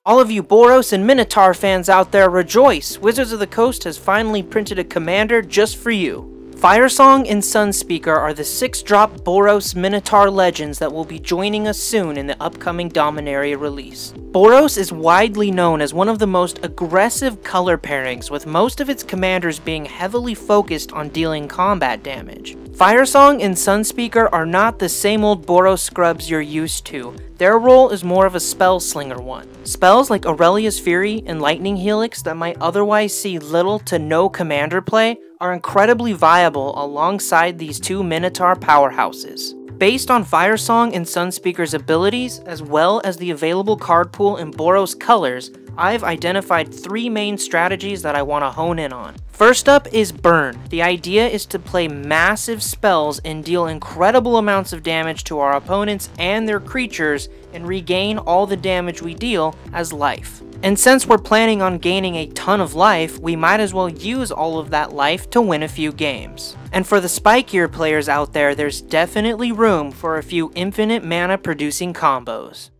All of you Boros and Minotaur fans out there, rejoice! Wizards of the Coast has finally printed a commander just for you. Firesong and Sunspeaker are the 6-drop Boros Minotaur legends that will be joining us soon in the upcoming Dominaria release. Boros is widely known as one of the most aggressive color pairings, with most of its commanders being heavily focused on dealing combat damage. Firesong and Sunspeaker are not the same old Boros scrubs you're used to. Their role is more of a spell slinger one. Spells like Aurelia's Fury and Lightning Helix that might otherwise see little to no commander play are incredibly viable alongside these two Minotaur powerhouses. Based on Firesong and Sunspeaker's abilities, as well as the available card pool in Boros colors, I've identified 3 main strategies that I want to hone in on. First up is Burn. The idea is to play massive spells and deal incredible amounts of damage to our opponents and their creatures and regain all the damage we deal as life. And since we're planning on gaining a ton of life, we might as well use all of that life to win a few games. And for the spikier players out there, there's definitely room for a few infinite mana producing combos.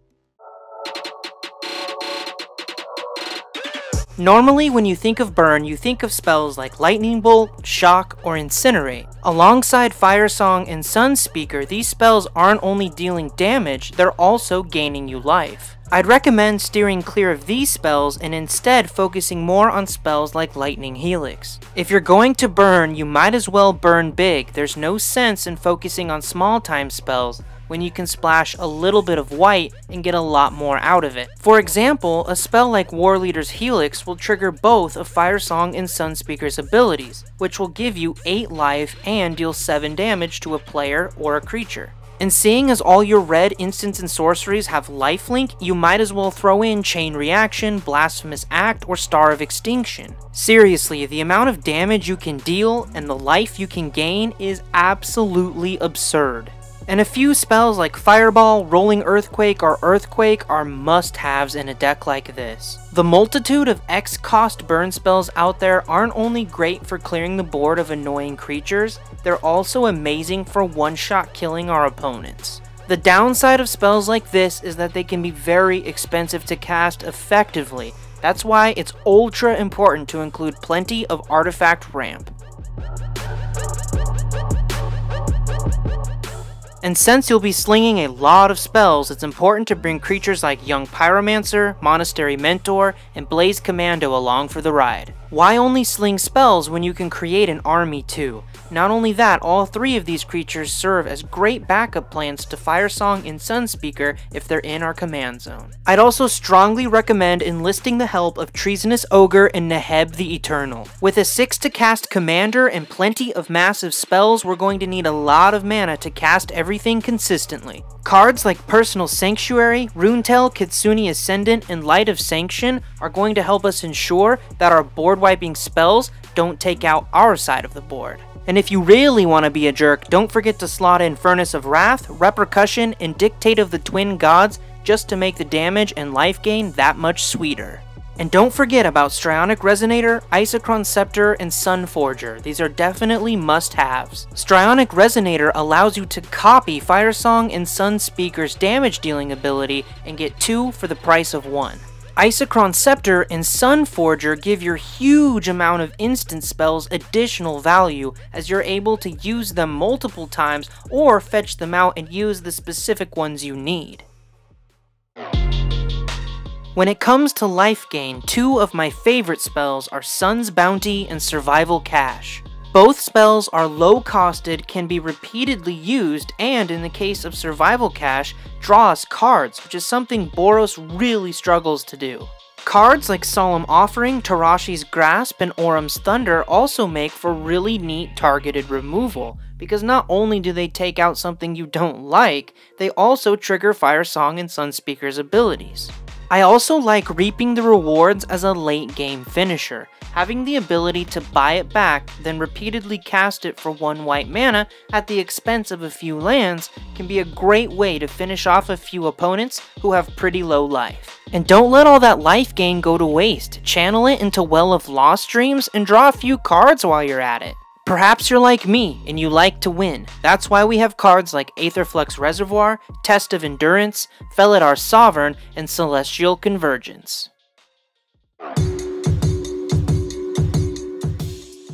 Normally, when you think of Burn, you think of spells like Lightning Bolt, Shock, or Incinerate. Alongside Firesong and Sunspeaker, these spells aren't only dealing damage, they're also gaining you life. I'd recommend steering clear of these spells and instead focusing more on spells like Lightning Helix. If you're going to burn, you might as well burn big. There's no sense in focusing on small time spells when you can splash a little bit of white and get a lot more out of it. For example, a spell like War Leader's Helix will trigger both of Firesong and Sunspeaker's abilities, which will give you 8 life and deal 7 damage to a player or a creature. And seeing as all your red instants and sorceries have lifelink, you might as well throw in Chain Reaction, Blasphemous Act, or Star of Extinction. Seriously, the amount of damage you can deal and the life you can gain is absolutely absurd. And a few spells like Fireball, Rolling Earthquake, or Earthquake are must-haves in a deck like this. The multitude of X-cost burn spells out there aren't only great for clearing the board of annoying creatures, they're also amazing for one-shot killing our opponents. The downside of spells like this is that they can be very expensive to cast effectively. That's why it's ultra important to include plenty of artifact ramp. And since you'll be slinging a lot of spells, it's important to bring creatures like Young Pyromancer, Monastery Mentor, and Blaze Commando along for the ride. Why only sling spells when you can create an army too? Not only that, all 3 of these creatures serve as great backup plans to Firesong and Sunspeaker if they're in our command zone. I'd also strongly recommend enlisting the help of Treasonous Ogre and Neheb the Eternal. With a 6 to cast commander and plenty of massive spells, we're going to need a lot of mana to cast everything consistently. Cards like Personal Sanctuary, Runetel, Kitsune Ascendant, and Light of Sanction are going to help us ensure that our board wiping spells don't take out our side of the board. And if you really want to be a jerk, don't forget to slot in Furnace of Wrath, Repercussion, and Dictate of the Twin Gods just to make the damage and life gain that much sweeter. And don't forget about Strionic Resonator, Isochron Scepter, and Sunforger. These are definitely must-haves. Strionic Resonator allows you to copy Firesong and Sunspeaker's damage dealing ability and get 2 for the price of 1. Isochron Scepter and Sunforger give your huge amount of instant spells additional value, as you're able to use them multiple times or fetch them out and use the specific ones you need. When it comes to life gain, 2 of my favorite spells are Sun's Bounty and Survival Cache. Both spells are low-costed, can be repeatedly used, and in the case of Survival Cache, draw us cards, which is something Boros really struggles to do. Cards like Solemn Offering, Tarashi's Grasp, and Orum's Thunder also make for really neat targeted removal, because not only do they take out something you don't like, they also trigger Firesong and Sunspeaker's abilities. I also like Reaping the Rewards as a late game finisher. Having the ability to buy it back, then repeatedly cast it for 1 white mana at the expense of a few lands can be a great way to finish off a few opponents who have pretty low life. And don't let all that life gain go to waste. Channel it into Well of Lost Dreams and draw a few cards while you're at it. Perhaps you're like me and you like to win. That's why we have cards like Aetherflux Reservoir, Test of Endurance, Felidar Sovereign, and Celestial Convergence.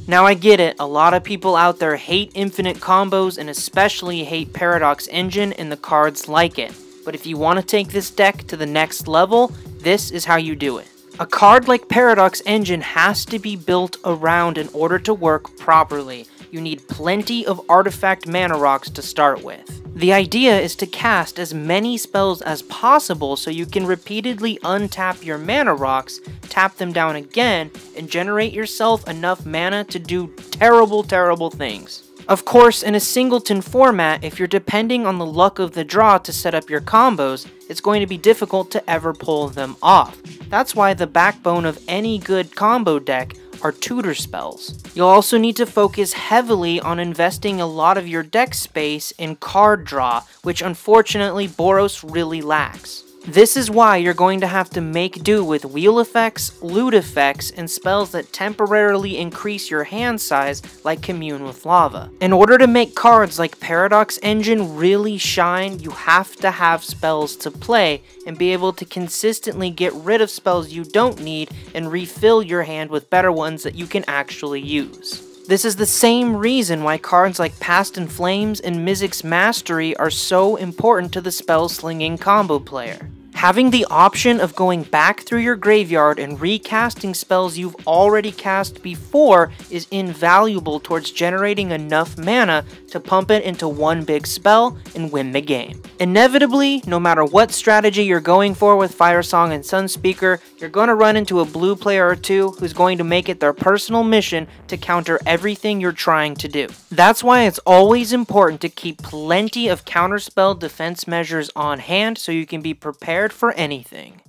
Now I get it, a lot of people out there hate infinite combos and especially hate Paradox Engine and the cards like it. But if you want to take this deck to the next level, this is how you do it. A card like Paradox Engine has to be built around in order to work properly. You need plenty of artifact mana rocks to start with. The idea is to cast as many spells as possible so you can repeatedly untap your mana rocks, tap them down again, and generate yourself enough mana to do terrible things. Of course, in a singleton format, if you're depending on the luck of the draw to set up your combos, it's going to be difficult to ever pull them off. That's why the backbone of any good combo deck are tutor spells. You'll also need to focus heavily on investing a lot of your deck space in card draw, which unfortunately Boros really lacks. This is why you're going to have to make do with wheel effects, loot effects, and spells that temporarily increase your hand size like Commune with Lava. In order to make cards like Paradox Engine really shine, you have to have spells to play and be able to consistently get rid of spells you don't need and refill your hand with better ones that you can actually use. This is the same reason why cards like Past in Flames and Mizzix's Mastery are so important to the spell-slinging combo player. Having the option of going back through your graveyard and recasting spells you've already cast before is invaluable towards generating enough mana to pump it into one big spell and win the game. Inevitably, no matter what strategy you're going for with Firesong and Sunspeaker, you're going to run into a blue player or two who's going to make it their personal mission to counter everything you're trying to do. That's why it's always important to keep plenty of counterspell defense measures on hand so you can be prepared for anything.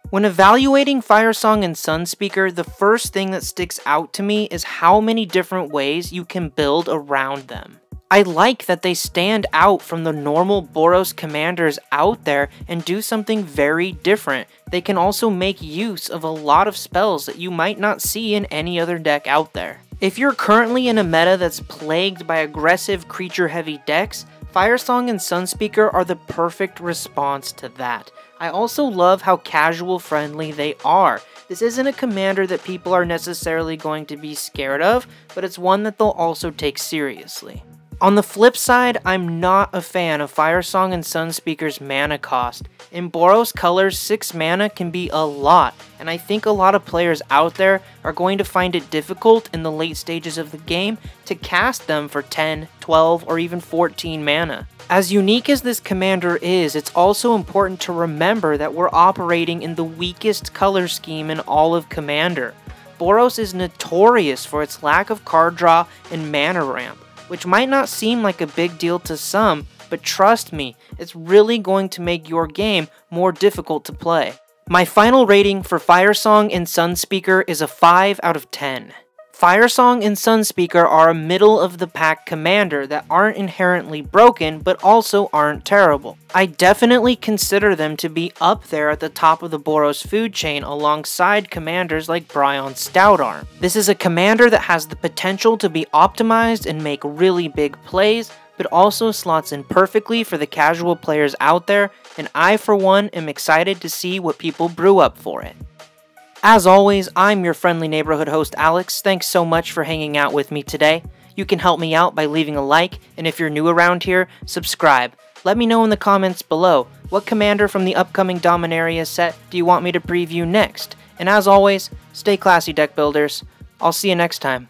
When evaluating Firesong and Sunspeaker, the first thing that sticks out to me is how many different ways you can build around them. I like that they stand out from the normal Boros commanders out there and do something very different. They can also make use of a lot of spells that you might not see in any other deck out there. If you're currently in a meta that's plagued by aggressive creature-heavy decks, Firesong and Sunspeaker are the perfect response to that. I also love how casual friendly they are. This isn't a commander that people are necessarily going to be scared of, but it's one that they'll also take seriously. On the flip side, I'm not a fan of Firesong and Sunspeaker's mana cost. In Boros colors, 6 mana can be a lot, and I think a lot of players out there are going to find it difficult in the late stages of the game to cast them for 10, 12, or even 14 mana. As unique as this commander is, it's also important to remember that we're operating in the weakest color scheme in all of Commander. Boros is notorious for its lack of card draw and mana ramp, which might not seem like a big deal to some, but trust me, it's really going to make your game more difficult to play. My final rating for Firesong and Sunspeaker is a 5 out of 10. Firesong and Sunspeaker are a middle-of-the-pack commander that aren't inherently broken, but also aren't terrible. I definitely consider them to be up there at the top of the Boros food chain alongside commanders like Bryon Stoutarm. This is a commander that has the potential to be optimized and make really big plays, but also slots in perfectly for the casual players out there, and I for one am excited to see what people brew up for it. As always, I'm your friendly neighborhood host Alex. Thanks so much for hanging out with me today. You can help me out by leaving a like, and if you're new around here, subscribe. Let me know in the comments below, what commander from the upcoming Dominaria set do you want me to preview next? And as always, stay classy deck builders. I'll see you next time.